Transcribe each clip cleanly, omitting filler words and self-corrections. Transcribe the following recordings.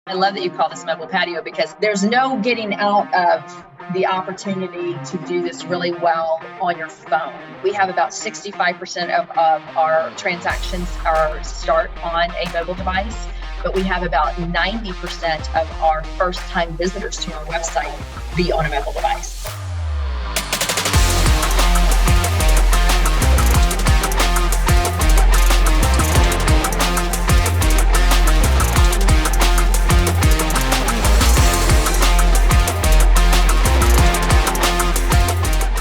I love that you call this mobile patio because there's no getting out of the opportunity to do this really well on your phone. We have about 65% of our transactions start on a mobile device, but we have about 90% of our first-time visitors to our website be on a mobile device.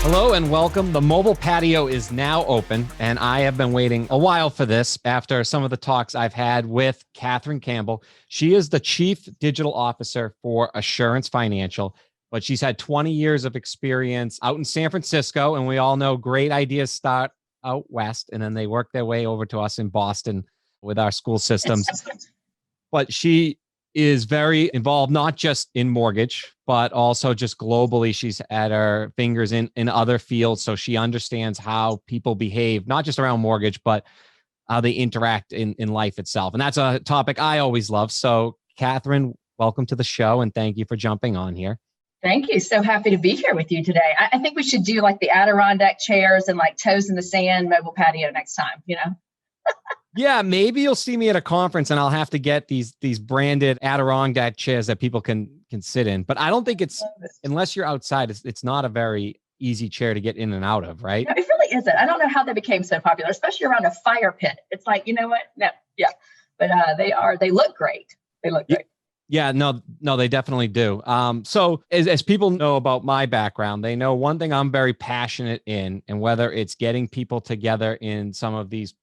Hello and welcome. The mobile patio is now open, and I have been waiting a while for this after some of the talks I've had with Katherine Campbell. She is the Chief Digital Officer for Assurance Financial, but she's had 20 years of experience out in San Francisco, and we all know great ideas start out west, and then they work their way over to us in Boston with our school systems. But she is very involved, not just in mortgage, but also just globally. She's had her fingers in other fields. So she understands how people behave, not just around mortgage, but how they interact in life itself. And that's a topic I always love. So Katherine, welcome to the show. And thank you for jumping on here. Thank you. So happy to be here with you today. I think we should do like the Adirondack chairs and like toes in the sand mobile patio next time, you know? Yeah, maybe you'll see me at a conference and I'll have to get these branded Adirondack chairs that people can sit in. But I don't think it's, unless you're outside, it's not a very easy chair to get in and out of, right? No, it really isn't. I don't know how they became so popular, especially around a fire pit. It's like, you know what? No, yeah. But they look great. They look great. Yeah, no, they definitely do. So as people know about my background, they know one thing I'm very passionate in, and whether it's getting people together in some of these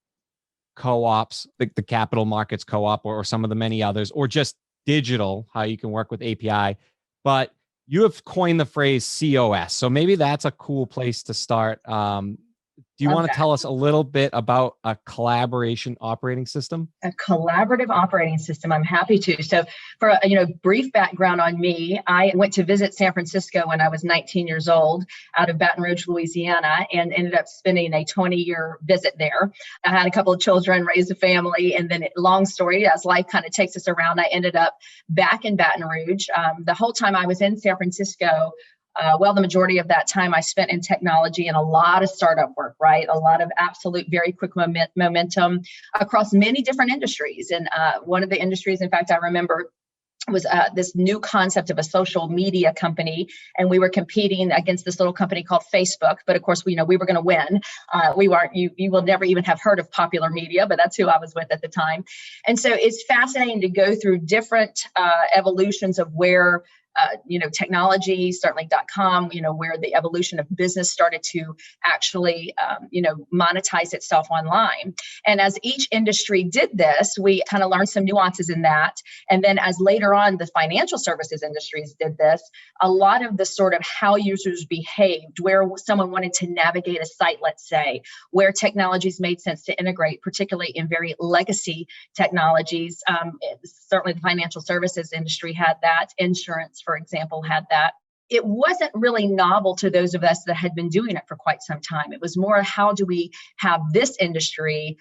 co-ops, like the capital markets co-op or some of the many others, or just digital, how you can work with API. But you have coined the phrase COS. So maybe that's a cool place to start. Do you want to tell us a little bit about a collaboration operating system? A collaborative operating system. I'm happy to. So for a brief background on me, I went to visit San Francisco when I was 19 years old out of Baton Rouge, Louisiana, and ended up spending a 20-year visit there. I had a couple of children, raised a family, and then long story, as life kind of takes us around, I ended up back in Baton Rouge. The whole time I was in San Francisco, the majority of that time I spent in technology and a lot of startup work, right? A lot of absolute very quick momentum across many different industries. And one of the industries, in fact, I remember was this new concept of a social media company. And we were competing against this little company called Facebook. But of course, we were going to win. We weren't, you will never even have heard of Popular Media, but that's who I was with at the time. And so it's fascinating to go through different evolutions of where technology, certainly .com, where the evolution of business started to actually, monetize itself online. And as each industry did this, we kind of learned some nuances in that. And then as later on, the financial services industries did this, a lot of the sort of how users behaved, where someone wanted to navigate a site, let's say, where technologies made sense to integrate, particularly in very legacy technologies. Certainly the financial services industry had that. Insurance, for example, had that. It wasn't really novel to those of us that had been doing it for quite some time. It was more, how do we have this industry,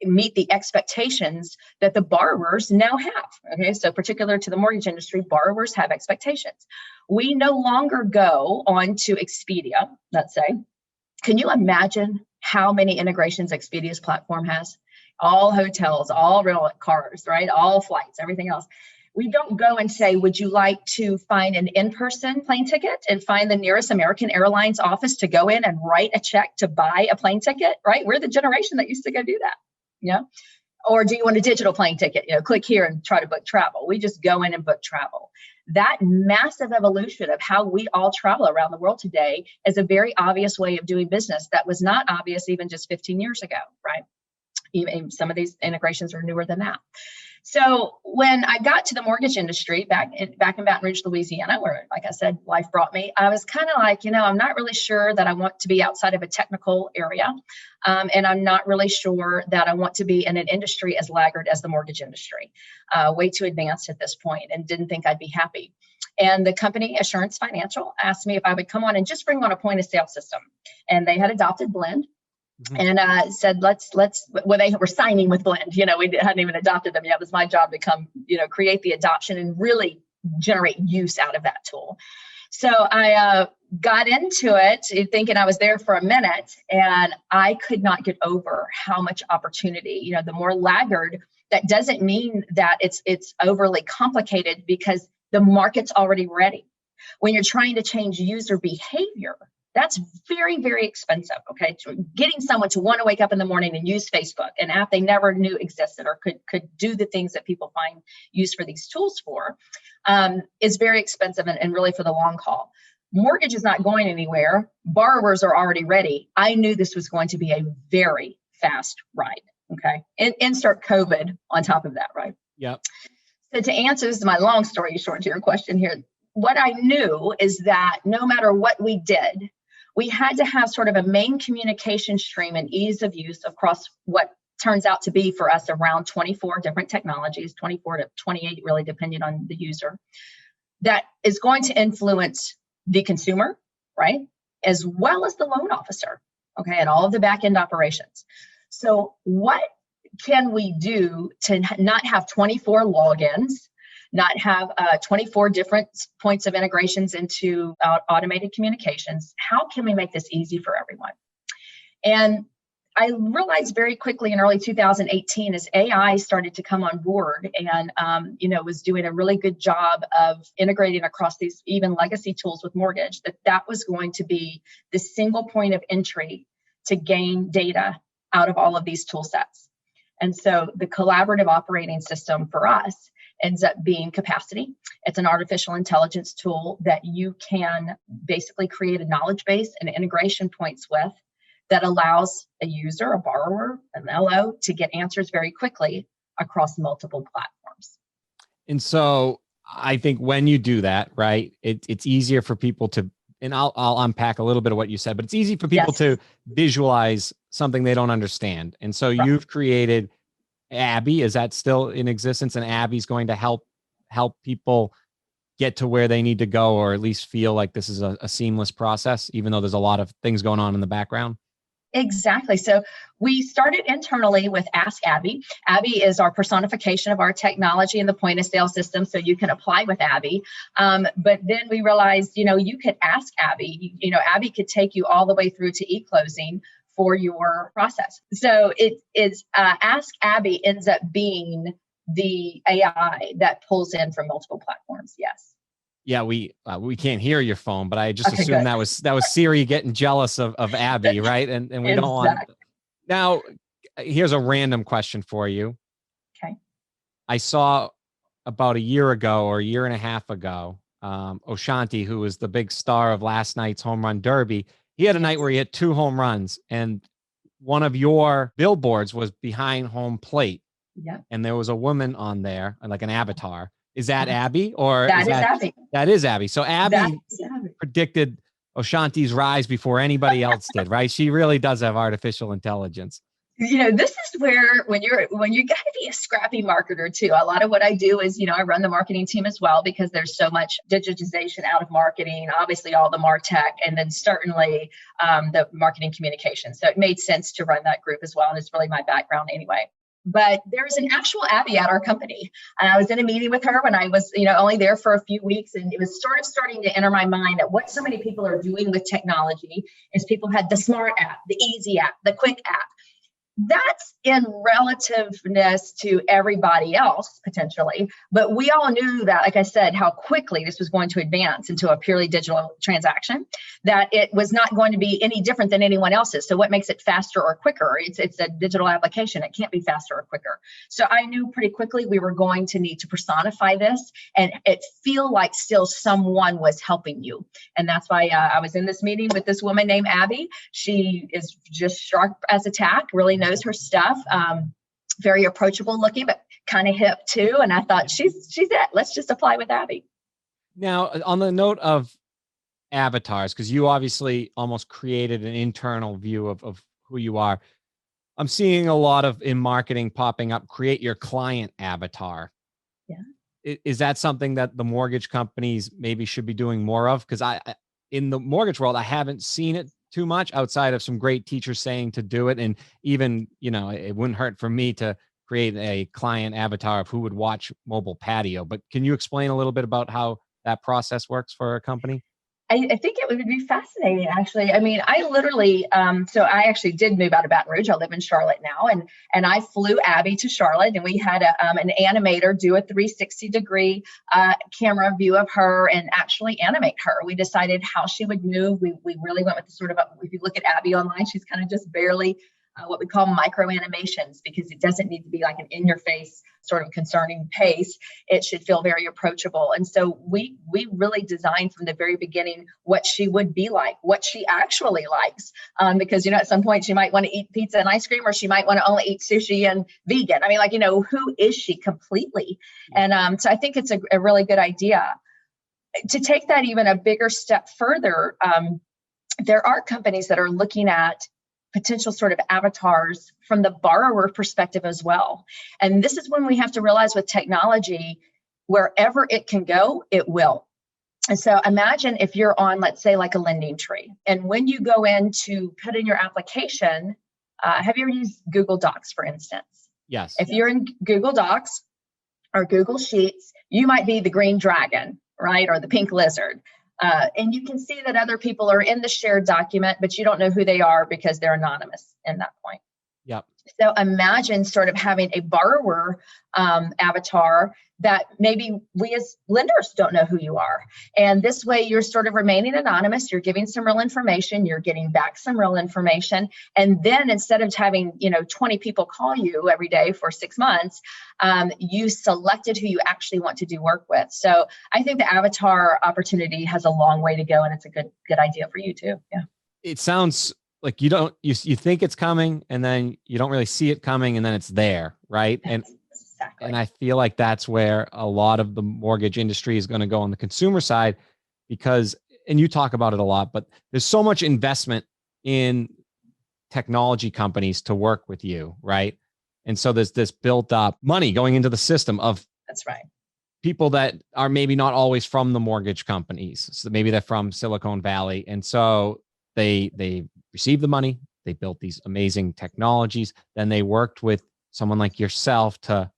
meet the expectations that the borrowers now have? Okay, so particular to the mortgage industry, borrowers have expectations. We no longer go on to Expedia, let's say. Can you imagine how many integrations Expedia's platform has? All hotels, all rental cars, right? All flights, everything else. We don't go and say, would you like to find an in-person plane ticket and find the nearest American Airlines office to go in and write a check to buy a plane ticket, right? We're the generation that used to go do that, Or do you want a digital plane ticket? Click here and try to book travel. We just go in and book travel. That massive evolution of how we all travel around the world today is a very obvious way of doing business that was not obvious even just 15 years ago, right? Even some of these integrations are newer than that. So when I got to the mortgage industry back in Baton Rouge, Louisiana, where, like I said, life brought me, I was kind of like, I'm not really sure that I want to be outside of a technical area. And I'm not really sure that I want to be in an industry as laggard as the mortgage industry, way too advanced at this point, and didn't think I'd be happy. And the company, Assurance Financial, asked me if I would come on and just bring on a point of sale system. And they had adopted Blend. Mhm. and said, well, they were signing with Blend. We hadn't even adopted them yet. It was my job to come, create the adoption and really generate use out of that tool. So I got into it thinking I was there for a minute, and I could not get over how much opportunity. The more laggard, that doesn't mean that it's overly complicated, because the market's already ready. When you're trying to change user behavior, that's very, very expensive. Okay, so getting someone to want to wake up in the morning and use Facebook, an app they never knew existed or could do the things that people find use for these tools for, is very expensive and really for the long haul. Mortgage is not going anywhere. Borrowers are already ready. I knew this was going to be a very fast ride. Okay, and insert COVID on top of that, right? Yep. So to answer, this is my long story short to your question here. What I knew is that no matter what we did, we had to have sort of a main communication stream and ease of use across what turns out to be for us around 24 different technologies, 24 to 28, really depending on the user, that is going to influence the consumer, right? As well as the loan officer, okay, and all of the back end operations. So what can we do to not have 24 logins, not have 24 different points of integrations into automated communications? How can we make this easy for everyone? And I realized very quickly in early 2018, as AI started to come on board and, was doing a really good job of integrating across these even legacy tools with mortgage, that was going to be the single point of entry to gain data out of all of these tool sets. And so the collaborative operating system for us ends up being Capacity. It's an artificial intelligence tool that you can basically create a knowledge base and integration points with, that allows a user, a borrower, an LO to get answers very quickly across multiple platforms. And so I think when you do that, right, it's easier for people to, and I'll unpack a little bit of what you said, but it's easy for people to visualize something they don't understand. And so you've created Abby. Is that still in existence? And Abby's going to help people get to where they need to go, or at least feel like this is a seamless process, even though there's a lot of things going on in the background? Exactly. So we started internally with Ask Abby. Abby is our personification of our technology in the point of sale system, so you can apply with Abby. But then we realized, you could ask Abby. Abby could take you all the way through to e-closing for your process. So Ask Abby ends up being the AI that pulls in from multiple platforms. Yes. Yeah, we can't hear your phone, but I just assumed good. that was Siri getting jealous of Abby, right? And we don't want. Now, here's a random question for you. Okay. I saw about a year ago or a year and a half ago, Oshanti, who was the big star of last night's home run derby, he had a night where he hit 2 home runs, and one of your billboards was behind home plate. Yeah. And there was a woman on there, like an avatar. Is that Abby, or that is Abby? That is Abby. So Abby predicted Oshanti's rise before anybody else did, right? She really does have artificial intelligence. This is where when you got to be a scrappy marketer too. A lot of what I do is, I run the marketing team as well, because there's so much digitization out of marketing, obviously all the MarTech, and then certainly the marketing communication. So it made sense to run that group as well. And it's really my background anyway. But there's an actual Abby at our company. And I was in a meeting with her when I was, only there for a few weeks. And it was sort of starting to enter my mind that what so many people are doing with technology is people had the smart app, the easy app, the quick app. That's in relativeness to everybody else, potentially. But we all knew that, like I said, how quickly this was going to advance into a purely digital transaction, that it was not going to be any different than anyone else's. So what makes it faster or quicker? It's a digital application. It can't be faster or quicker. So I knew pretty quickly we were going to need to personify this and it feel like still someone was helping you. And that's why I was in this meeting with this woman named Abby. She is just sharp as a tack, really knows her stuff, very approachable looking, but kind of hip too. And I thought she's it. Let's just apply with Abby. Now, on the note of avatars, because you obviously almost created an internal view of who you are. I'm seeing a lot of in marketing popping up, create your client avatar. Yeah. Is that something that the mortgage companies maybe should be doing more of? Because I in the mortgage world, I haven't seen it too much outside of some great teachers saying to do it. And even, it wouldn't hurt for me to create a client avatar of who would watch Mobile Patio. But can you explain a little bit about how that process works for a company? I think it would be fascinating, actually. I mean, I literally, so I actually did move out of Baton Rouge. I live in Charlotte now, and I flew Abby to Charlotte, and we had an animator do a 360-degree camera view of her and actually animate her. We decided how she would move. We really went with the sort of, if you look at Abby online, she's kind of just barely what we call micro animations, because it doesn't need to be like an in-your-face sort of concerning pace. It should feel very approachable. And so we really designed from the very beginning what she would be like, what she actually likes. Because, at some point she might want to eat pizza and ice cream, or she might want to only eat sushi and vegan. I mean, who is she completely? And so I think it's a really good idea. To take that even a bigger step further, there are companies that are looking at potential sort of avatars from the borrower perspective as well. And this is when we have to realize with technology, wherever it can go, it will. And so imagine if you're on, let's say, like a lending tree. And when you go in to put in your application, have you ever used Google Docs, for instance? Yes. If you're in Google Docs or Google Sheets, you might be the green dragon, right? Or the pink lizard. And you can see that other people are in the shared document, but you don't know who they are because they're anonymous in that point. Yep. So imagine sort of having a borrower avatar that maybe we as lenders don't know who you are. And this way you're sort of remaining anonymous. You're giving some real information. You're getting back some real information. And then instead of having, 20 people call you every day for 6 months, you selected who you actually want to do work with. So I think the avatar opportunity has a long way to go, and it's a good idea for you too. Yeah. It sounds like you think it's coming, and then you don't really see it coming, and then it's there, right? Exactly. And I feel like that's where a lot of the mortgage industry is going to go on the consumer side, because, and you talk about it a lot, but there's so much investment in technology companies to work with you, right? And so there's this built up money going into the system of That's right. people that are maybe not always from the mortgage companies. So maybe they're from Silicon Valley. And so they received the money, they built these amazing technologies, then they worked with someone like yourself to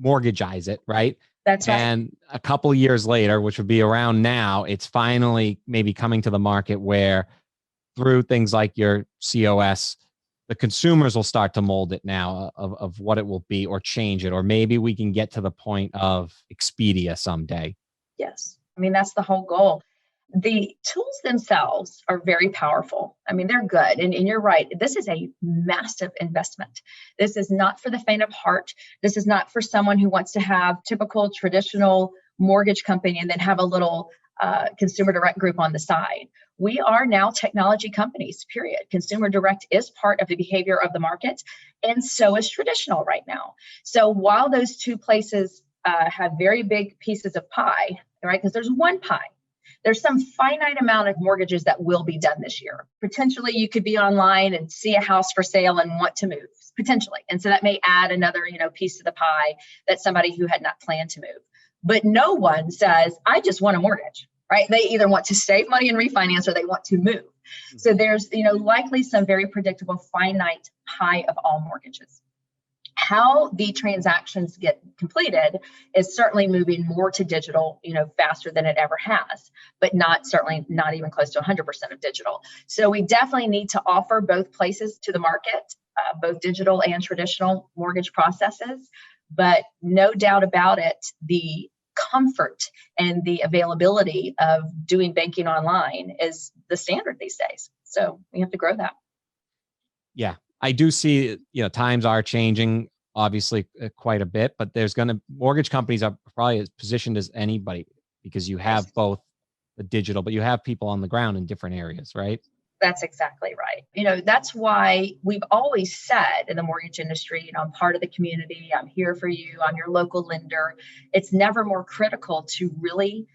mortgagize it, right? That's right. And a couple of years later, which would be around now, it's finally maybe coming to the market where through things like your COS, the consumers will start to mold it now of what it will be, or change it, or maybe we can get to the point of Expedia someday. Yes. I mean, that's the whole goal. The tools themselves are very powerful. I mean, they're good. And you're right. This is a massive investment. This is not for the faint of heart. This is not for someone who wants to have typical traditional mortgage company and then have a little consumer direct group on the side. We are now technology companies, period. Consumer direct is part of the behavior of the market, and so is traditional right now. So while those two places have very big pieces of pie, right? Because there's one pie. There's some finite amount of mortgages that will be done this year. Potentially, you could be online and see a house for sale and want to move, potentially. And so that may add another, piece of the pie that somebody who had not planned to move. But no one says, I just want a mortgage, right? They either want to save money and refinance, or they want to move. So there's, likely some very predictable finite pie of all mortgages. How the transactions get completed is certainly moving more to digital, faster than it ever has, but certainly not even close to 100% of digital. So we definitely need to offer both places to the market, both digital and traditional mortgage processes. But no doubt about it, the comfort and the availability of doing banking online is the standard these days. So we have to grow that. Yeah. I do see, times are changing, obviously quite a bit, but mortgage companies are probably as positioned as anybody, because you have both the digital, but you have people on the ground in different areas, right? That's exactly right. That's why we've always said in the mortgage industry, I'm part of the community. I'm here for you. I'm your local lender. It's never more critical to really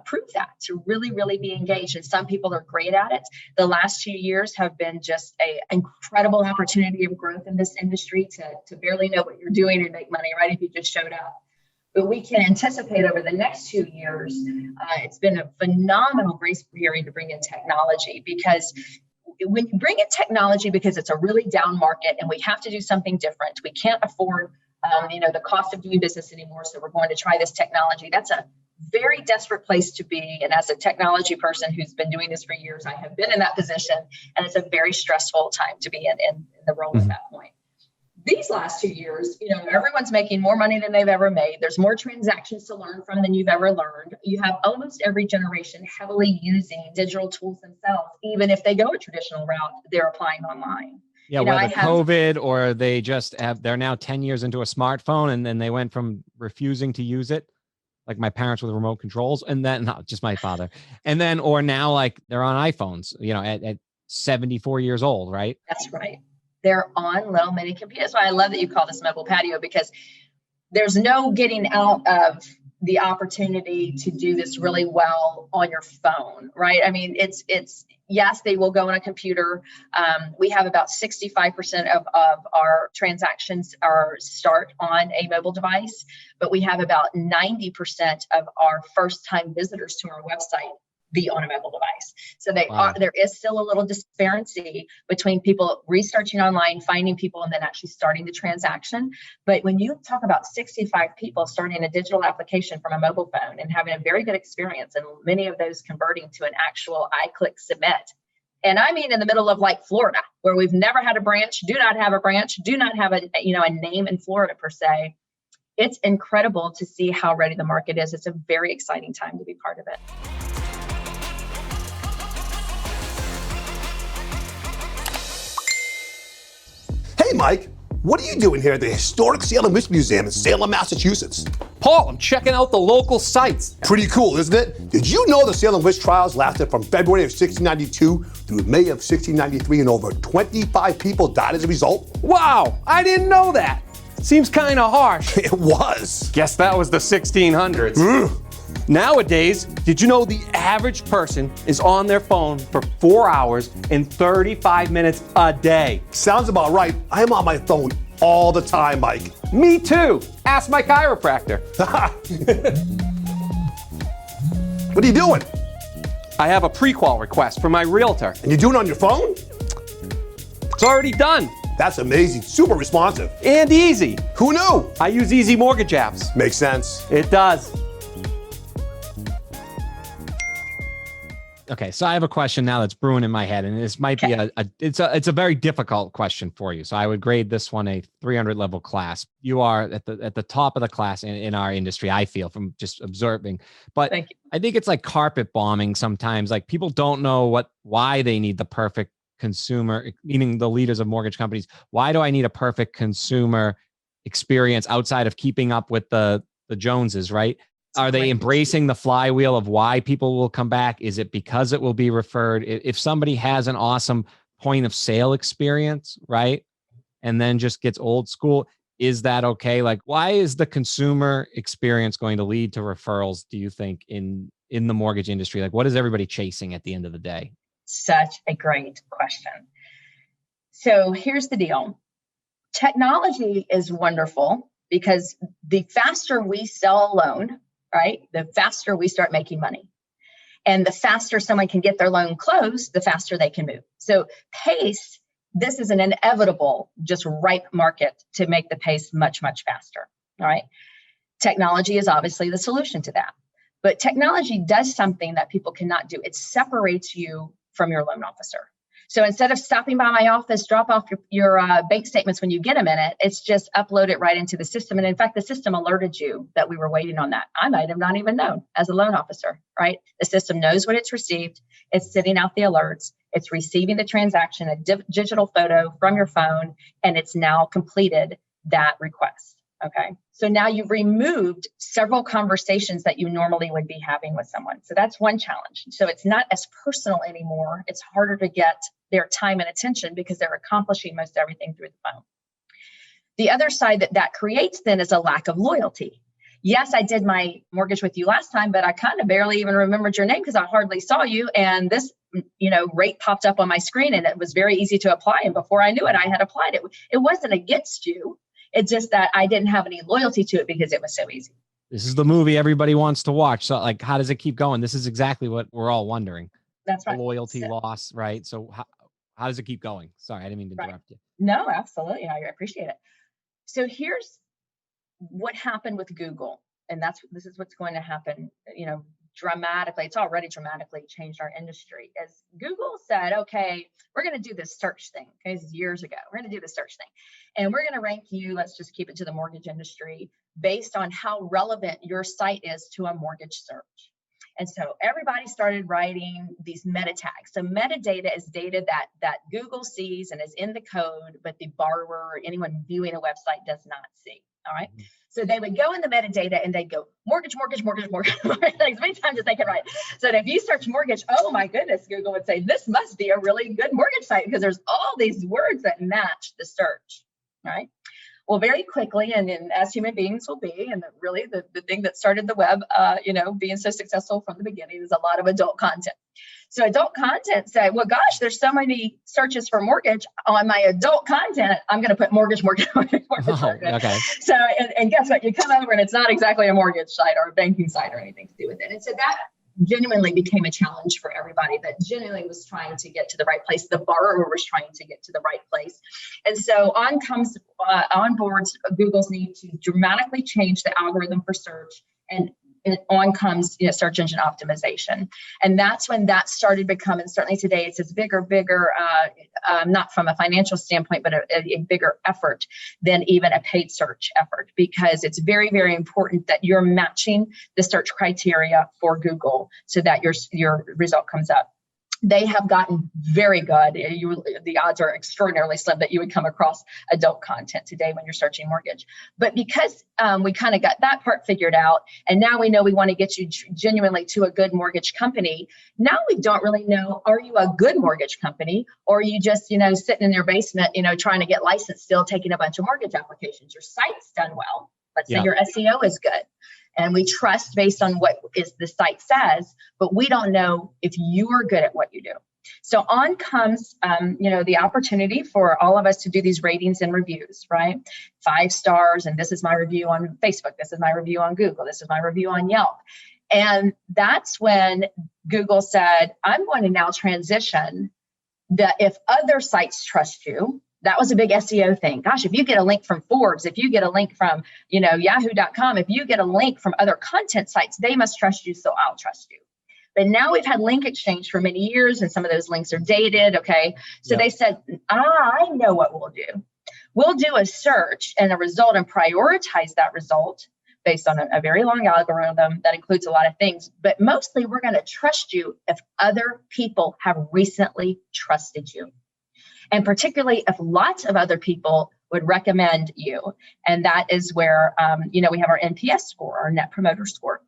prove that, to really, really be engaged. And some people are great at it. The last 2 years have been just an incredible opportunity of growth in this industry to barely know what you're doing and make money, right? If you just showed up. But we can anticipate over the next 2 years, it's been a phenomenal grace period to bring in technology, because when you bring in technology, because it's a really down market and we have to do something different, we can't afford the cost of doing business anymore. So we're going to try this technology. That's a very desperate place to be. And as a technology person who's been doing this for years, I have been in that position, and it's a very stressful time to be in the role at that point. These last 2 years, everyone's making more money than they've ever made. There's more transactions to learn from than you've ever learned. You have almost every generation heavily using digital tools themselves. Even if they go a traditional route, they're applying online. Yeah, whether COVID or they're now 10 years into a smartphone, and then they went from refusing to use it, like my parents with remote controls, and then not just my father. And then, or now like they're on iPhones, at 74 years old, right? That's right. They're on little mini computers. That's why I love that you call this mobile patio, because there's no getting out of the opportunity to do this really well on your phone, right? I mean, it's yes, they will go on a computer. We have about 65% of our transactions start on a mobile device, but we have about 90% of our first-time visitors to our website be on a mobile device. So there is still a little disparity between people researching online, finding people, and then actually starting the transaction. But when you talk about 65 people starting a digital application from a mobile phone and having a very good experience, and many of those converting to an actual I-click submit. And I mean, in the middle of like Florida, where we've never had a branch, do not have a branch, do not have a name in Florida per se. It's incredible to see how ready the market is. It's a very exciting time to be part of it. Hey, Mike, what are you doing here at the historic Salem Witch Museum in Salem, Massachusetts? Paul, I'm checking out the local sites. Pretty cool, isn't it? Did you know the Salem witch trials lasted from February of 1692 through May of 1693, and over 25 people died as a result? Wow, I didn't know that. Seems kind of harsh. It was. Guess that was the 1600s. Nowadays, did you know the average person is on their phone for 4 hours and 35 minutes a day? Sounds about right. I'm on my phone all the time, Mike. Me too. Ask my chiropractor. What are you doing? I have a pre-qual request from my realtor. And you doing it on your phone? It's already done. That's amazing. Super responsive. And easy. Who knew? I use easy mortgage apps. Makes sense. It does. Okay, so I have a question now that's brewing in my head, and this might be it's a very difficult question for you. So I would grade this one a 300 level class. You are at the top of the class in our industry, I feel, from just observing. But I think it's like carpet bombing sometimes. Like people don't know why they need the perfect consumer, meaning the leaders of mortgage companies. Why do I need a perfect consumer experience outside of keeping up with the Joneses, right? Are they embracing the flywheel of why people will come back? Is it because it will be referred? If somebody has an awesome point of sale experience, right, and then just gets old school, is that okay? Like, why is the consumer experience going to lead to referrals, do you think, in the mortgage industry? Like, what is everybody chasing at the end of the day? Such a great question. So here's the deal. Technology is wonderful because the faster we sell a loan, right, the faster we start making money. And the faster someone can get their loan closed, the faster they can move. So pace, this is an inevitable, just ripe market to make the pace much, much faster. All right. Technology is obviously the solution to that. But technology does something that people cannot do. It separates you from your loan officer. So instead of stopping by my office, drop off your bank statements when you get a minute, it's just upload it right into the system. And in fact, the system alerted you that we were waiting on that. I might have not even known as a loan officer, right? The system knows what it's received. It's sending out the alerts. It's receiving the transaction, a digital photo from your phone, and it's now completed that request. Okay. So now you've removed several conversations that you normally would be having with someone. So that's one challenge. So it's not as personal anymore. It's harder to get their time and attention because they're accomplishing most everything through the phone. The other side that creates then is a lack of loyalty. Yes, I did my mortgage with you last time, but I kind of barely even remembered your name because I hardly saw you. And this, rate popped up on my screen and it was very easy to apply. And before I knew it, I had applied it. It wasn't against you. It's just that I didn't have any loyalty to it because it was so easy. This is the movie everybody wants to watch. So like, how does it keep going? This is exactly what we're all wondering. That's right. The loyalty loss, right? So how does it keep going? Sorry, I didn't mean to interrupt you. No, absolutely. I appreciate it. So here's what happened with Google. And this is what's going to happen, dramatically. It's already dramatically changed our industry. As Google said, okay, we're going to do this search thing. Okay, this is years ago. We're going to do this search thing. And we're going to rank you, let's just keep it to the mortgage industry, based on how relevant your site is to a mortgage search. And so everybody started writing these meta tags. So metadata is data that Google sees and is in the code, but the borrower or anyone viewing a website does not see. All right. So they would go in the metadata and they'd go mortgage, as many times as they could write. So that if you search mortgage, oh my goodness, Google would say, this must be a really good mortgage site because there's all these words that match the search. All right. Well, very quickly, and as human beings will be, and really the thing that started the web, being so successful from the beginning is a lot of adult content. So adult content said, well, gosh, there's so many searches for mortgage on my adult content. I'm going to put mortgage. Okay. So, and guess what? You come over and it's not exactly a mortgage site or a banking site or anything to do with it. And so that genuinely became a challenge for everybody that genuinely was trying to get to the right place. The borrower was trying to get to the right place. And so on boards, Google's need to dramatically change the algorithm for search, and on comes search engine optimization. And that's when that started becoming, certainly today, it's this bigger, not from a financial standpoint, but a bigger effort than even a paid search effort, because it's very, very important that you're matching the search criteria for Google so that your result comes up. They have gotten very good. The odds are extraordinarily slim that you would come across adult content today when you're searching mortgage. But because we kind of got that part figured out, and now we know we want to get you genuinely to a good mortgage company, now we don't really know, are you a good mortgage company, or are you just, sitting in your basement, trying to get licensed, still taking a bunch of mortgage applications? Your site's done well. Let's say your SEO is good. And we trust based on what the site says, but we don't know if you are good at what you do. So on comes, the opportunity for all of us to do these ratings and reviews, right? 5 stars, and this is my review on Facebook. This is my review on Google. This is my review on Yelp. And that's when Google said, I'm going to now transition that if other sites trust you. That was a big SEO thing. Gosh, if you get a link from Forbes, if you get a link from, yahoo.com, if you get a link from other content sites, they must trust you, so I'll trust you. But now we've had link exchange for many years, and some of those links are dated, okay? So They said, I know what we'll do. We'll do a search and a result and prioritize that result based on a very long algorithm that includes a lot of things. But mostly we're going to trust you if other people have recently trusted you. And particularly if lots of other people would recommend you. And that is where, we have our NPS score, our Net Promoter Score.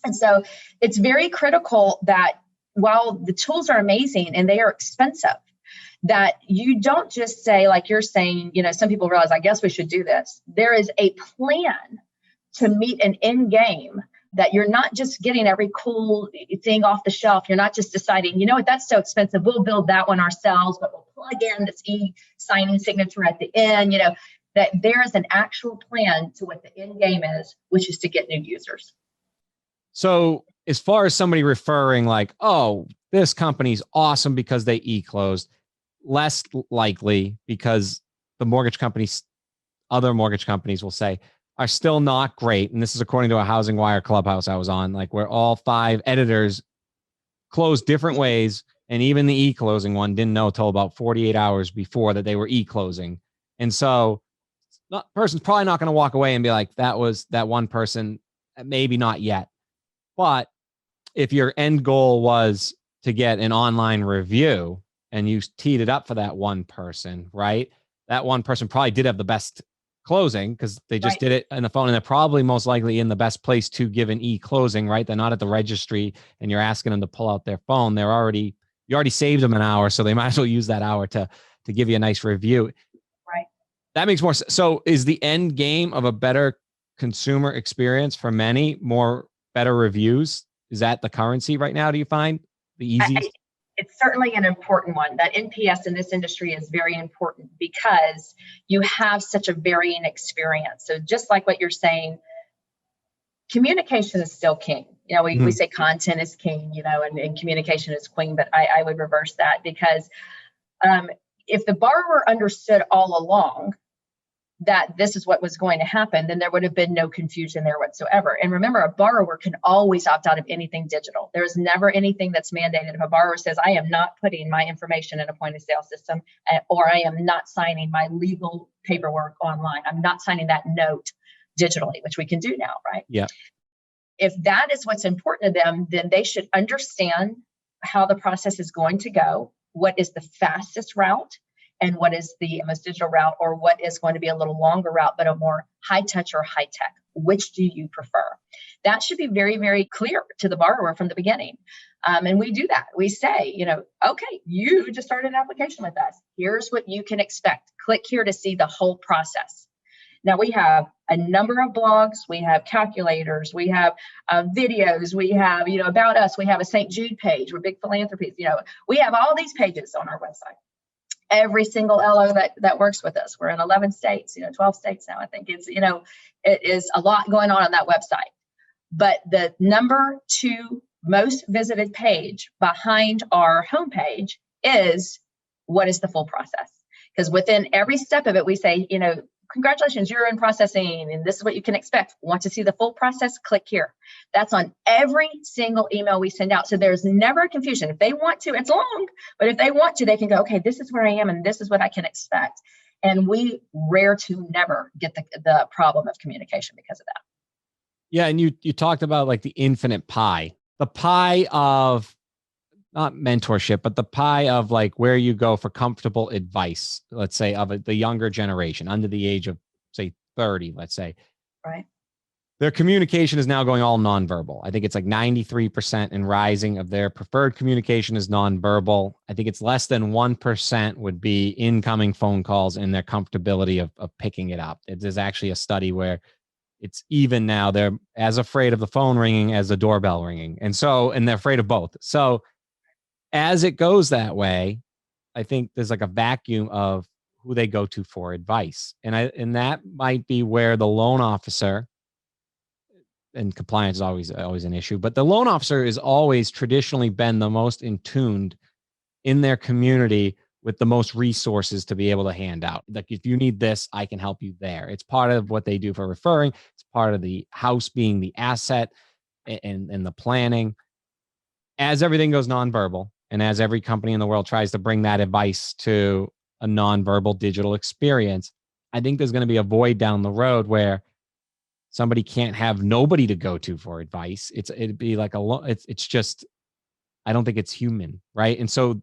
And so it's very critical that while the tools are amazing and they are expensive, that you don't just say, like you're saying, some people realize, I guess we should do this. There is a plan to meet an end game, that you're not just getting every cool thing off the shelf. You're not just deciding, that's so expensive, we'll build that one ourselves, but we'll plug in this e-signing signature at the end, that there is an actual plan to what the end game is, which is to get new users. So as far as somebody referring like, oh, this company's awesome because they e-closed, less likely because the other mortgage companies will say, are still not great. And this is according to a Housing Wire Clubhouse I was on, like where all 5 editors closed different ways. And even the e-closing one didn't know till about 48 hours before that they were e-closing. And so that person's probably not going to walk away and be like, that was that one person, maybe not yet. But if your end goal was to get an online review and you teed it up for that one person, right? That one person probably did have the best closing because they just did it on the phone, and they're probably most likely in the best place to give an e-closing, right? They're not at the registry and you're asking them to pull out their phone. You already saved them an hour, so they might as well use that hour to give you a nice review. Right. That makes more sense. So is the end game of a better consumer experience for many better reviews? Is that the currency right now? Do you find the easiest? It's certainly an important one. That NPS in this industry is very important because you have such a varying experience. So just like what you're saying, communication is still king. We say content is king, and communication is queen, but I would reverse that, because if the borrower understood all along that this is what was going to happen, then there would have been no confusion there whatsoever. And remember, a borrower can always opt out of anything digital. There is never anything that's mandated. If a borrower says, I am not putting my information in a point of sale system, or I am not signing my legal paperwork online, I'm not signing that note digitally, which we can do now, right? Yeah. If that is what's important to them, then they should understand how the process is going to go, what is the fastest route, and what is the most digital route, or what is going to be a little longer route, but a more high touch or high tech. Which do you prefer? That should be very, very clear to the borrower from the beginning. And we do that. We say, okay, you just started an application with us. Here's what you can expect. Click here to see the whole process. Now we have a number of blogs, we have calculators, we have videos, we have, about us, we have a St. Jude page, we're big philanthropies, we have all these pages on our website. Every single LO that works with us. We're in 11 states, 12 states now. I think it's, it is a lot going on that website. But the number 2 most visited page behind our homepage is what is the full process? Because within every step of it, we say, congratulations, you're in processing, and this is what you can expect. Want to see the full process? Click here. That's on every single email we send out. So there's never a confusion. If they want to, it's long, but if they want to, they can go, okay, this is where I am, and this is what I can expect. And we rare to never get the problem of communication because of that. Yeah. And you talked about like the infinite pie, the pie of not mentorship, but the pie of like where you go for comfortable advice, let's say of the younger generation under the age of say 30, let's say. Right. Their communication is now going all nonverbal. I think it's like 93% and rising of their preferred communication is nonverbal. I think it's less than 1% would be incoming phone calls and their comfortability of picking it up. There's actually a study where it's even now they're as afraid of the phone ringing as the doorbell ringing. And they're afraid of both. So as it goes that way, I think there's like a vacuum of who they go to for advice. And that might be where the loan officer, and compliance is always an issue, but the loan officer is always traditionally been the most in tuned in their community with the most resources to be able to hand out. Like if you need this, I can help you there. It's part of what they do for referring. It's part of the house being the asset and the planning. As everything goes nonverbal, and as every company in the world tries to bring that advice to a nonverbal digital experience, I think there's going to be a void down the road where somebody can't have nobody to go to for advice. It'd be like it's just, I don't think it's human, right? And so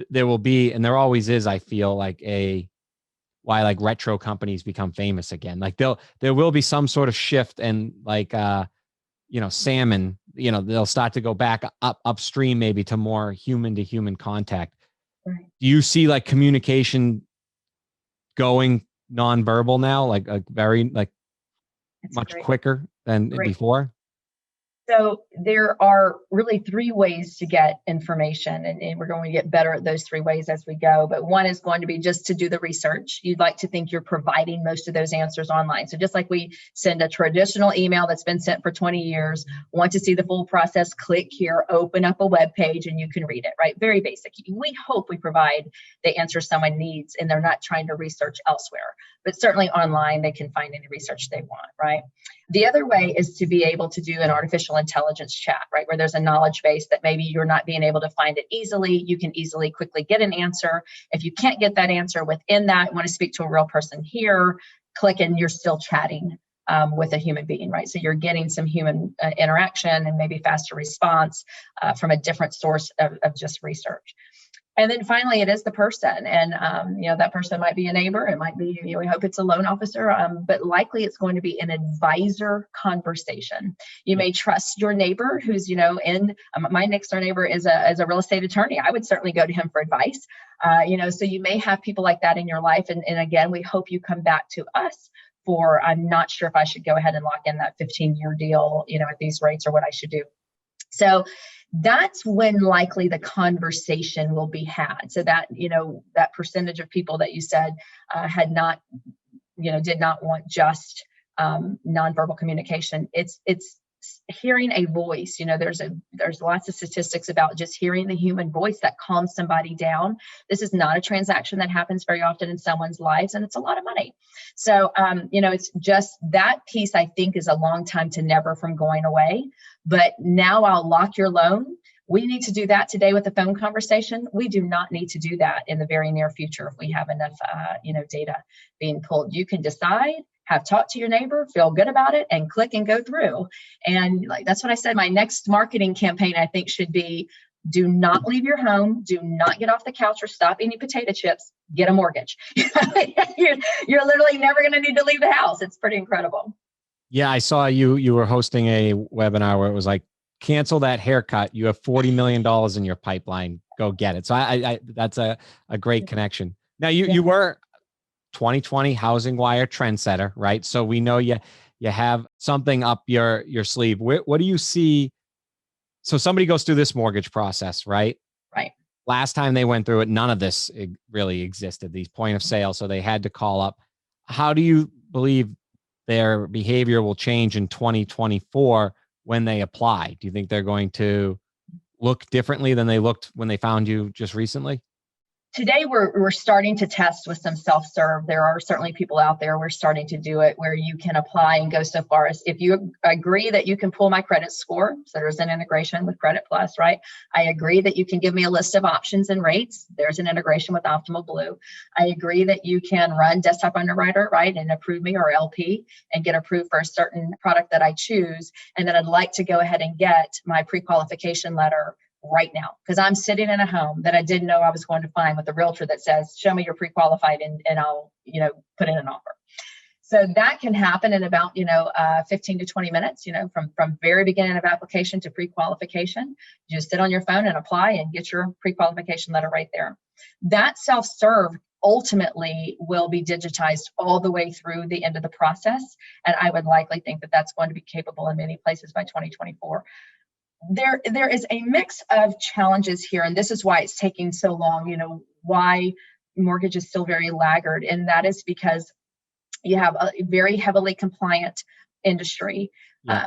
there will be, and there always is, I feel like why like retro companies become famous again. Like there will be some sort of shift, and like salmon, they'll start to go back upstream maybe to more human to human contact. Right. Do you see like communication going nonverbal now, like very like That's much great. quicker than before? So there are really 3 ways to get information, and we're going to get better at those 3 ways as we go. But one is going to be just to do the research. You'd like to think you're providing most of those answers online. So just like we send a traditional email that's been sent for 20 years, want to see the full process, click here, open up a web page, and you can read it, right? Very basic. We hope we provide the answer someone needs, and they're not trying to research elsewhere. But certainly online, they can find any research they want, right? The other way is to be able to do an artificial intelligence chat, right? Where there's a knowledge base that maybe you're not being able to find it easily. You can easily, quickly get an answer. If you can't get that answer within that, want to speak to a real person here, click and you're still chatting with a human being, right? So you're getting some human interaction and maybe faster response from a different source of just research. And then finally, it is the person. And, that person might be a neighbor. It might be, we hope it's a loan officer, but likely it's going to be an advisor conversation. You may trust your neighbor who's, my next door neighbor is a real estate attorney. I would certainly go to him for advice. So you may have people like that in your life. And again, we hope you come back to us for, I'm not sure if I should go ahead and lock in that 15-year deal, at these rates, or what I should do. So that's when likely the conversation will be had. So that, that percentage of people that you said had not, did not want just nonverbal communication. It's hearing a voice. There's lots of statistics about just hearing the human voice that calms somebody down. This is not a transaction that happens very often in someone's lives, and it's a lot of money. So, it's just that piece, I think, is a long time to never from going away. But now I'll lock your loan. We need to do that today with a phone conversation. We do not need to do that in the very near future if we have enough, data being pulled. You can decide, have talked to your neighbor, feel good about it, and click and go through. And that's what I said. My next marketing campaign, I think, should be: do not leave your home. Do not get off the couch or stop eating potato chips. Get a mortgage. You're literally never going to need to leave the house. It's pretty incredible. Yeah, I saw you were hosting a webinar where it was like, cancel that haircut. You have $40 million in your pipeline. Go get it. So I that's a great connection. Now you were 2020 Housing Wire trendsetter, right? So we know you have something up your sleeve. What do you see? So somebody goes through this mortgage process, right? Right. Last time they went through it, none of this really existed, these point of sale. So they had to call up. How do you believe their behavior will change in 2024 when they apply? Do you think they're going to look differently than they looked when they found you just recently? Today, we're starting to test with some self-serve. There are certainly people out there. We're starting to do it where you can apply and go so far as, if you agree that you can pull my credit score, so there's an integration with Credit Plus, right? I agree that you can give me a list of options and rates. There's an integration with Optimal Blue. I agree that you can run Desktop Underwriter, right, and approve me, or LP, and get approved for a certain product that I choose. And then I'd like to go ahead and get my pre-qualification letter right now, because I'm sitting in a home that I didn't know I was going to find with a realtor that says, show me you're pre-qualified, and I'll, put in an offer. So that can happen in about, 15 to 20 minutes, from very beginning of application to pre-qualification. You just sit on your phone and apply and get your pre-qualification letter right there. That self-serve ultimately will be digitized all the way through the end of the process. And I would likely think that that's going to be capable in many places by 2024. There is a mix of challenges here, and this is why it's taking so long, why mortgage is still very laggard. And that is because you have a very heavily compliant industry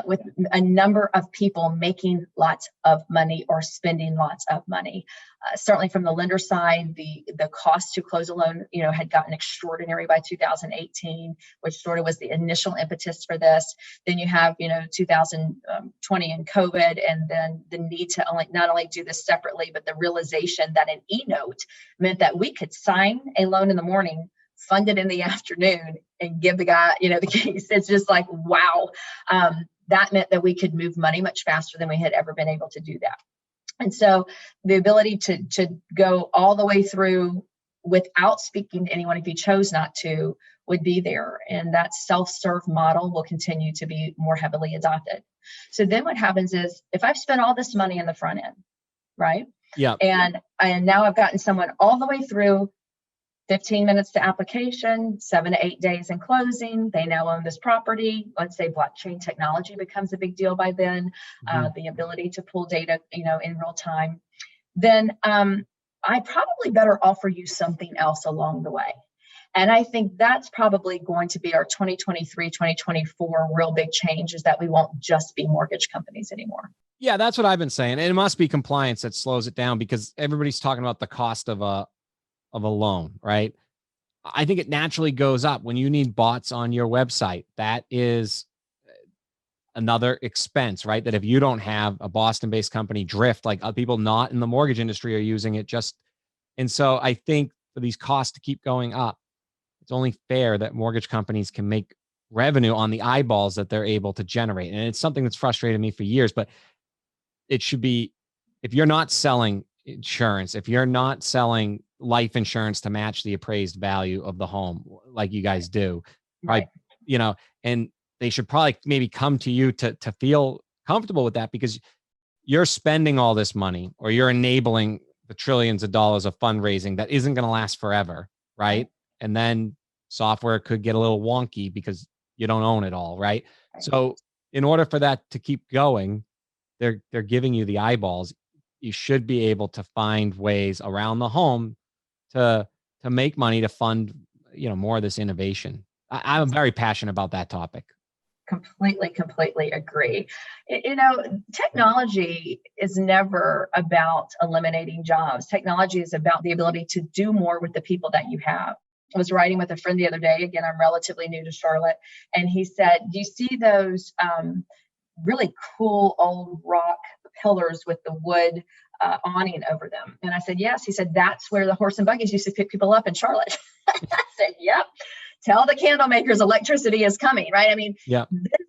with a number of people making lots of money or spending lots of money. Certainly from the lender side, the cost to close a loan, had gotten extraordinary by 2018, which sort of was the initial impetus for this. Then you have, 2020 and COVID, and then the need to not only do this separately, but the realization that an e-note meant that we could sign a loan in the morning, fund it in the afternoon, and give the guy, the keys. It's just like, wow. That meant that we could move money much faster than we had ever been able to do that. And so the ability to go all the way through without speaking to anyone, if you chose not to, would be there. And that self-serve model will continue to be more heavily adopted. So then what happens is, if I've spent all this money in the front end, right? Yeah. And now I've gotten someone all the way through, 15 minutes to application, 7 to 8 days in closing. They now own this property. Let's say blockchain technology becomes a big deal by then, the ability to pull data, in real time. Then I probably better offer you something else along the way. And I think that's probably going to be our 2023, 2024 real big change, is that we won't just be mortgage companies anymore. Yeah, that's what I've been saying. And it must be compliance that slows it down, because everybody's talking about the cost of a loan, right? I think it naturally goes up when you need bots on your website. That is another expense, right? That if you don't have a Boston-based company, Drift, like people not in the mortgage industry are using it and so I think for these costs to keep going up, it's only fair that mortgage companies can make revenue on the eyeballs that they're able to generate. And it's something that's frustrated me for years, but it should be, if you're not selling insurance, if you're not selling life insurance to match the appraised value of the home, like you guys do, right? And they should probably maybe come to you to feel comfortable with that, because you're spending all this money, or you're enabling the trillions of dollars of fundraising that isn't going to last forever, right? And then software could get a little wonky because you don't own it all, right? So in order for that to keep going, they're giving you the eyeballs. You should be able to find ways around the home to make money to fund, more of this innovation. I'm very passionate about that topic. Completely agree. Technology is never about eliminating jobs. Technology is about the ability to do more with the people that you have. I was writing with a friend the other day. Again, I'm relatively new to Charlotte. And he said, do you see those really cool old rock pillars with the wood awning over them? And I said, yes. He said, that's where the horse and buggies used to pick people up in Charlotte. I said, yep. Tell the candle makers electricity is coming, right? I mean, this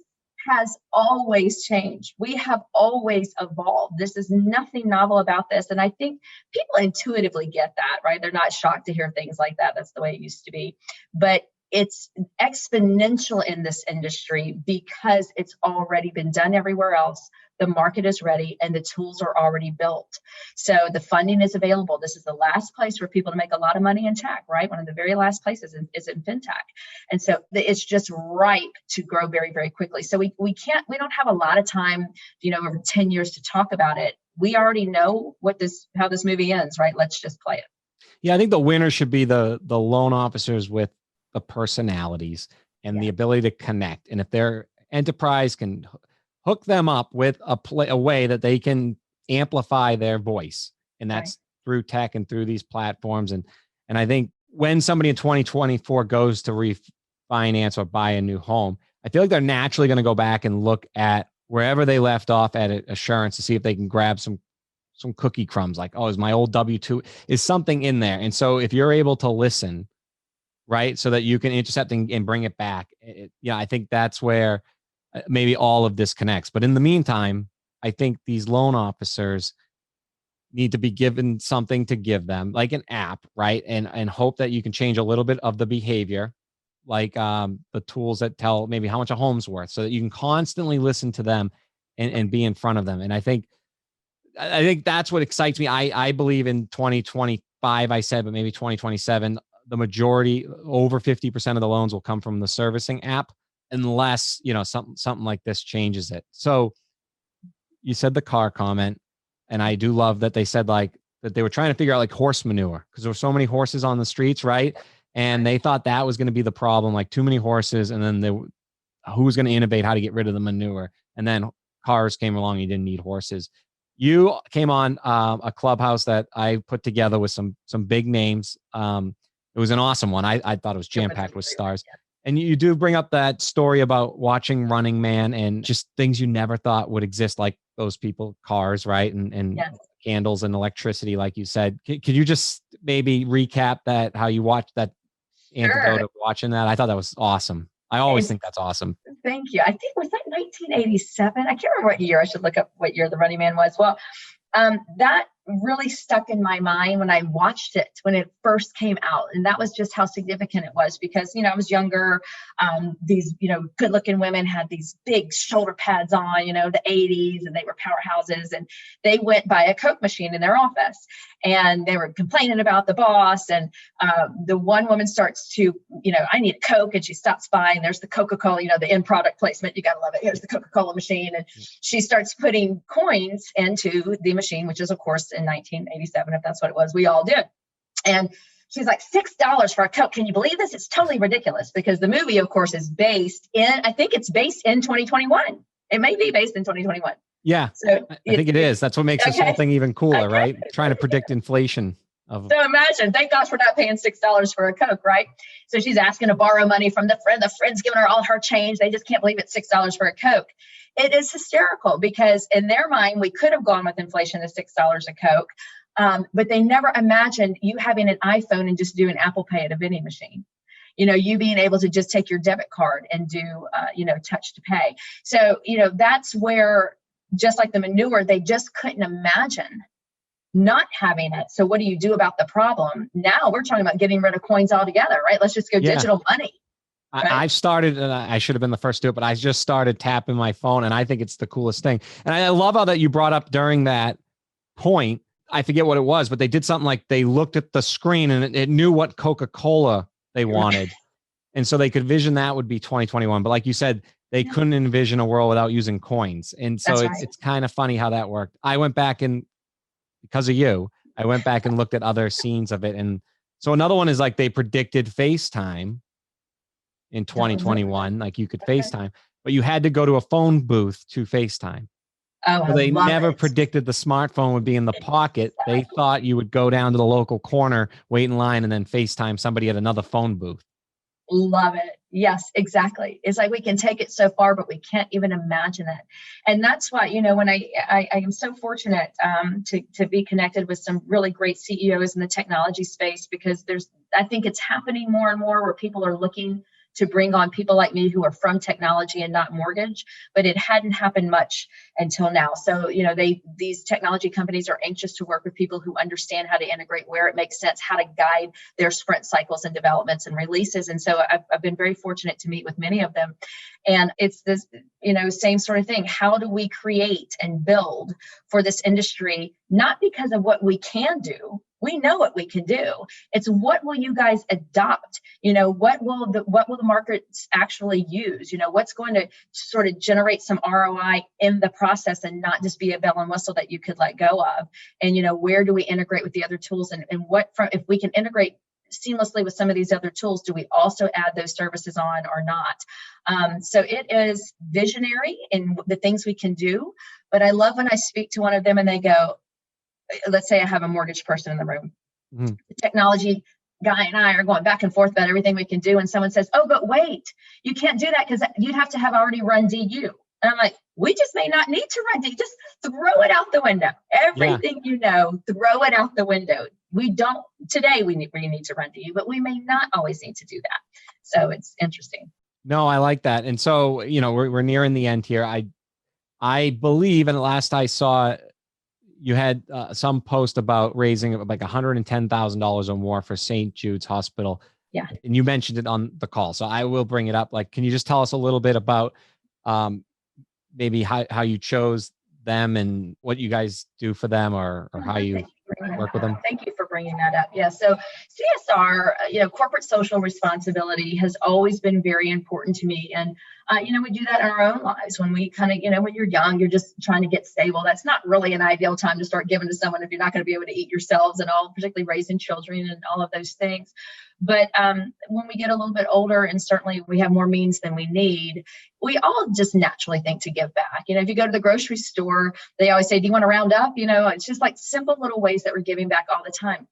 has always changed. We have always evolved. This is nothing novel about this. And I think people intuitively get that, right? They're not shocked to hear things like that. That's the way it used to be. But it's exponential in this industry because it's already been done everywhere else. The market is ready and the tools are already built. So the funding is available. This is the last place for people to make a lot of money in tech, right? One of the very last places is in fintech. And so it's just ripe to grow very, very quickly. So we don't have a lot of time, over 10 years to talk about it. We already know how this movie ends, right? Let's just play it. Yeah, I think the winner should be the loan officers with the personalities and the ability to connect. And if their enterprise can hook them up with a way that they can amplify their voice, and that's through tech and through these platforms. And I think when somebody in 2024 goes to refinance or buy a new home, I feel like they're naturally going to go back and look at wherever they left off at Assurance to see if they can grab some cookie crumbs, like, oh, is my old W-2, is something in there? And so if you're able to listen, right, so that you can intercept and bring it back, I think that's where maybe all of this connects. But in the meantime, I think these loan officers need to be given something to give them, like an app, right? And hope that you can change a little bit of the behavior, like the tools that tell maybe how much a home's worth, so that you can constantly listen to them and be in front of them. And I think that's what excites me. I believe in 2025, I said, but maybe 2027, the majority, over 50% of the loans will come from the servicing app, unless, something like this changes it. So you said the car comment, and I do love that they said that they were trying to figure out like horse manure, because there were so many horses on the streets, right? And they thought that was going to be the problem, like too many horses. And then who was going to innovate how to get rid of the manure? And then cars came along, you didn't need horses. You came on a clubhouse that I put together with some big names. It was an awesome one. I thought it was jam-packed with stars. And you do bring up that story about watching Running Man and just things you never thought would exist, like those people, cars, right? And candles and electricity, like you said. Could you just maybe recap that, how you watched that antidote of watching that? I thought that was awesome. I always think that's awesome. Thank you. I think, was that 1987? I can't remember what year. I should look up what year the Running Man was. Well, that really stuck in my mind when I watched it when it first came out. And that was just how significant it was because, I was younger. These, good looking women had these big shoulder pads on, the 80s, and they were powerhouses, and they went by a Coke machine in their office and they were complaining about the boss. And the one woman starts to, I need a Coke, and she stops by and there's the Coca-Cola, the end product placement. You got to love it. Here's the Coca-Cola machine. And she starts putting coins into the machine, which is of course in 1987, if that's what it was, we all did. And she's like, $6 for a Coke. Can you believe this? It's totally ridiculous because the movie, of course, is based in, I think it's based in 2021. It may be based in 2021. Yeah, so I think it is. That's what makes this whole thing even cooler, right? Trying to predict inflation. So imagine, thank gosh we're not paying $6 for a Coke, right? So she's asking to borrow money from the friend. The friend's giving her all her change. They just can't believe it's $6 for a Coke. It is hysterical because in their mind, we could have gone with inflation to $6 a Coke, but they never imagined you having an iPhone and just doing Apple Pay at a vending machine. You being able to just take your debit card and do, touch to pay. So, that's where, just like the manure, they just couldn't imagine not having it. So what do you do about the problem? Now we're talking about getting rid of coins altogether, right? Let's just go digital money. Right? I've started, and I should have been the first to do it, but I just started tapping my phone, and I think it's the coolest thing. And I love how that you brought up during that point, I forget what it was, but they did something like they looked at the screen and it knew what Coca-Cola they wanted. And so they could vision that would be 2021. But like you said, they couldn't envision a world without using coins. And so it's kind of funny how that worked. I went back and, because of you, I went back and looked at other scenes of it. And so another one is like they predicted FaceTime in 2021, like you could FaceTime. but you had to go to a phone booth to FaceTime. Oh, So I they love never it. predicted the smartphone would be in the pocket. They thought you would go down to the local corner, wait in line, and then FaceTime somebody at another phone booth. Love it. Yes, exactly. It's like we can take it so far, but we can't even imagine it. And that's why, when I am so fortunate to be connected with some really great CEOs in the technology space, because I think it's happening more and more where people are looking to bring on people like me who are from technology and not mortgage, but it hadn't happened much until now. So, these technology companies are anxious to work with people who understand how to integrate where it makes sense, how to guide their sprint cycles and developments and releases. And so I've been very fortunate to meet with many of them. And it's this, same sort of thing. How do we create and build for this industry? Not because of what we can do. We know what we can do. It's what will you guys adopt? What will the markets actually use? What's going to sort of generate some ROI in the process and not just be a bell and whistle that you could let go of? And, where do we integrate with the other tools? And if we can integrate seamlessly with some of these other tools, do we also add those services on or not? So it is visionary in the things we can do. But I love when I speak to one of them and they go, let's say I have a mortgage person in the room. Mm-hmm. The technology guy and I are going back and forth about everything we can do. And someone says, oh, but wait, you can't do that because you'd have to have already run DU. And I'm like, we just may not need to run DU. Just throw it out the window. Everything throw it out the window. We don't, today we need to run DU, but we may not always need to do that. So it's interesting. No, I like that. And so, we're nearing the end here. I believe, and last I saw, you had some post about raising like $110,000 or more for St. Jude's Hospital. Yeah. And you mentioned it on the call. So I will bring it up. Like, can you just tell us a little bit about maybe how you chose them and what you guys do for them or how you work with them? Thank you for bringing that up. Yeah. So CSR, corporate social responsibility has always been very important to me. And, we do that in our own lives when we kind of, when you're young, you're just trying to get stable. That's not really an ideal time to start giving to someone if you're not going to be able to eat yourselves and all, particularly raising children and all of those things. But when we get a little bit older and certainly we have more means than we need, we all just naturally think to give back. If you go to the grocery store, they always say, do you want to round up? It's just like simple little ways that we're giving back all the time.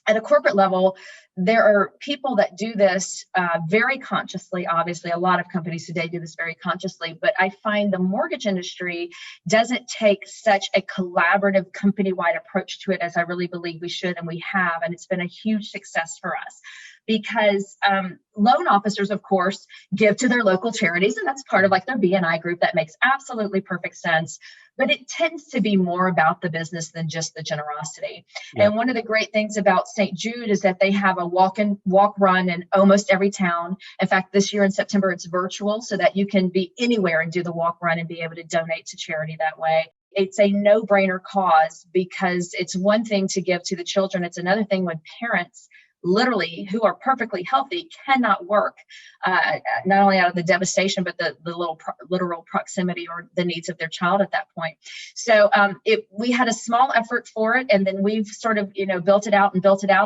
At a corporate level, there are people that do this very consciously. Obviously, a lot of companies today do this very consciously, but I find the mortgage industry doesn't take such a collaborative company-wide approach to it as I really believe we should, and we have, and it's been a huge success for us. Because loan officers, of course, give to their local charities, and that's part of like their BNI group. That makes absolutely perfect sense. But it tends to be more about the business than just the generosity. Yeah. And one of the great things about St. Jude is that they have a walk run in almost every town. In fact, this year in September, it's virtual so that you can be anywhere and do the walk run and be able to donate to charity that way. It's a no-brainer cause because it's one thing to give to the children. It's another thing when parents literally who are perfectly healthy cannot work, not only out of the devastation, but the literal proximity or the needs of their child at that point. So we had a small effort for it, and then we've sort of built it out,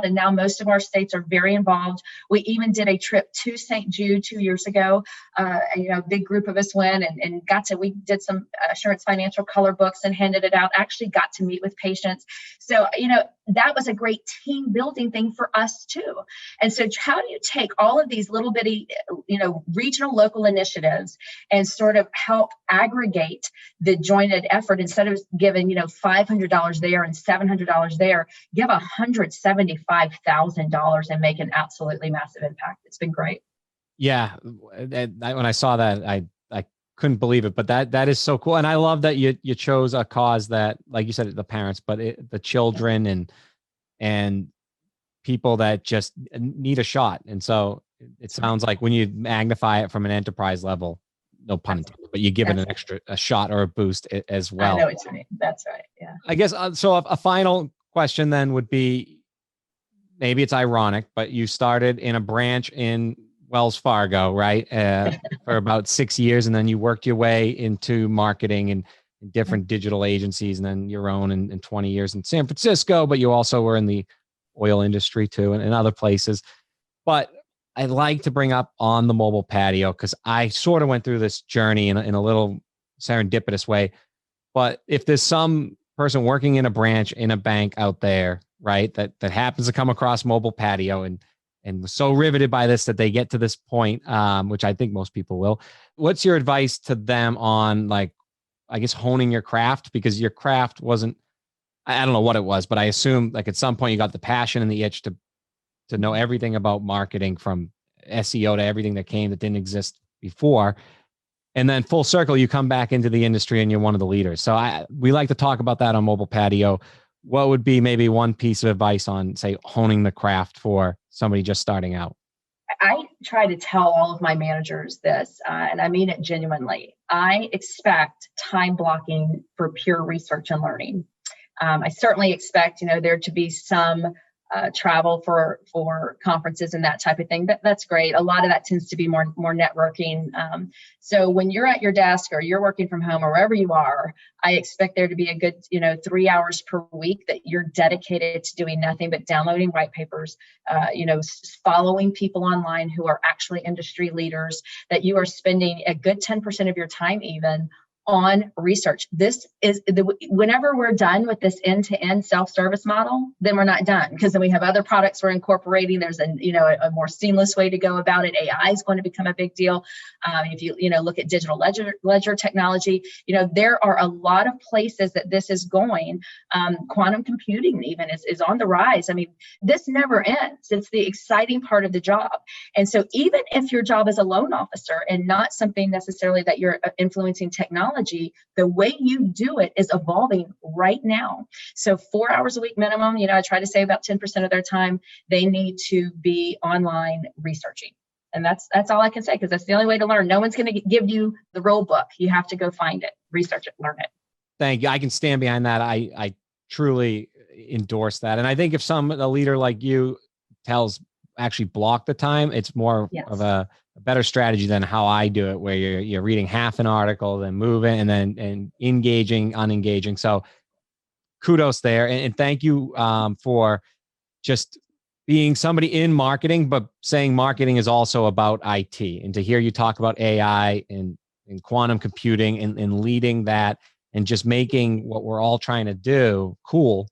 and now most of our states are very involved. We even did a trip to St. Jude 2 years ago. A big group of us went and we did some Assurance Financial color books and handed it out. Actually got to meet with patients. So that was a great team building thing for us too. And so how do you take all of these little bitty, regional local initiatives and sort of help aggregate the jointed effort instead of giving, $500 there and $700 there, give $175,000 and make an absolutely massive impact. It's been great. Yeah. When I saw that, I couldn't believe it, but that is so cool. And I love that you chose a cause that, like you said, the parents, but the children and people that just need a shot. And so it sounds like when you magnify it from an enterprise level, no pun intended, but you give it a shot or a boost as well. I know what you mean. That's right. Yeah. I guess, so a final question then would be, maybe it's ironic, but you started in a branch in Wells Fargo, right? For about 6 years. And then you worked your way into marketing and different digital agencies, and then your own in 20 years in San Francisco, but you also were in the oil industry too, and in other places. But I like to bring up on the mobile patio because I sort of went through this journey in a little serendipitous way. But if there's some person working in a branch in a bank out there, right, that happens to come across mobile patio and was so riveted by this that they get to this point, which I think most people will. What's your advice to them on, like, I guess, honing your craft? Because your craft wasn't, I don't know what it was, but I assume like at some point you got the passion and the itch to know everything about marketing, from SEO to everything that didn't exist before. And then full circle, you come back into the industry and you're one of the leaders. So we like to talk about that on mobile patio. What would be maybe one piece of advice on, say, honing the craft for somebody just starting out? I try to tell all of my managers this, and I mean it genuinely. I expect time blocking for pure research and learning. I certainly expect, there to be some travel for conferences and that type of thing. That's great. A lot of that tends to be more networking. So when you're at your desk or you're working from home or wherever you are, I expect there to be a good, 3 hours per week that you're dedicated to doing nothing but downloading white papers, following people online who are actually industry leaders, that you are spending a good 10% of your time even on research. This is whenever we're done with this end-to-end self-service model, then we're not done, because then we have other products we're incorporating. There's a more seamless way to go about it. AI is going to become a big deal. If you look at digital ledger technology, there are a lot of places that this is going. Quantum computing even is on the rise. I mean, this never ends. It's the exciting part of the job. And so even if your job is a loan officer and not something necessarily that you're influencing technology, the way you do it is evolving right now. So 4 hours a week minimum, I try to say about 10% of their time, they need to be online researching. And that's all I can say, because that's the only way to learn. No one's going to give you the rule book. You have to go find it, research it, learn it. Thank you. I can stand behind that. I truly endorse that. And I think if a leader like you actually block the time, it's more of a better strategy than how I do it, where you're reading half an article, then moving and engaging, unengaging. So kudos there. And thank you for just being somebody in marketing, but saying marketing is also about IT. And to hear you talk about AI and quantum computing and leading that and just making what we're all trying to do cool,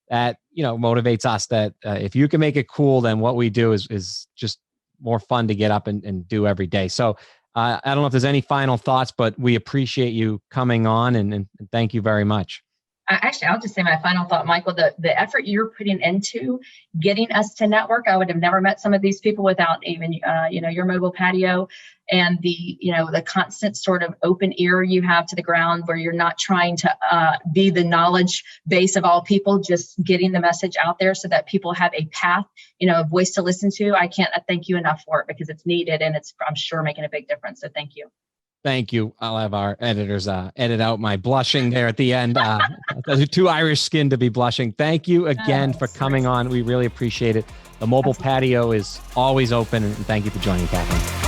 that, motivates us, that if you can make it cool, then what we do is just more fun to get up and do every day. So I don't know if there's any final thoughts, but we appreciate you coming on and thank you very much. Actually, I'll just say my final thought, Michael, the effort you're putting into getting us to network. I would have never met some of these people without even, your mobile patio and the constant sort of open ear you have to the ground, where you're not trying to be the knowledge base of all people, just getting the message out there so that people have a path, a voice to listen to. I can't thank you enough for it, because it's needed and it's, I'm sure, making a big difference. So thank you. Thank you. I'll have our editors edit out my blushing there at the end. Those are too Irish skinned to be blushing. Thank you again for coming on. We really appreciate it. The mobile patio is always open, and thank you for joining, Katherine.